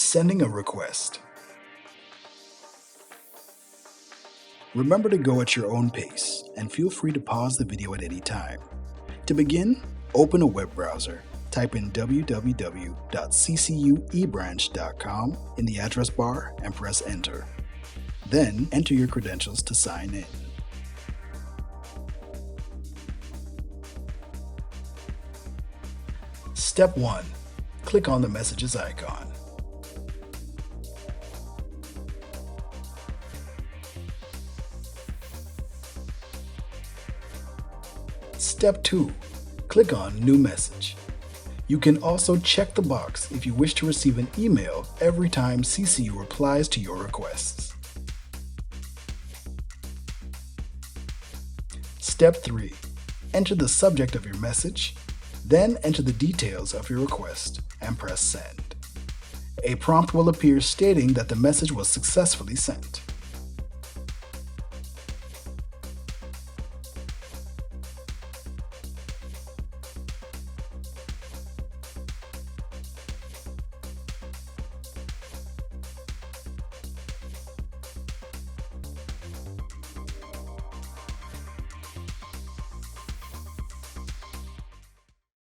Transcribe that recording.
Sending a request. Remember to go at your own pace and feel free to pause the video at any time. To begin, open a web browser. Type in www.ccuebranch.com in the address bar and press enter. Then enter your credentials to sign in. Step 1. Click on the messages icon. Step 2. Click on New Message. You can also check the box if you wish to receive an email every time CCU replies to your requests. Step 3. Enter the subject of your message, then enter the details of your request and press Send. A prompt will appear stating that the message was successfully sent.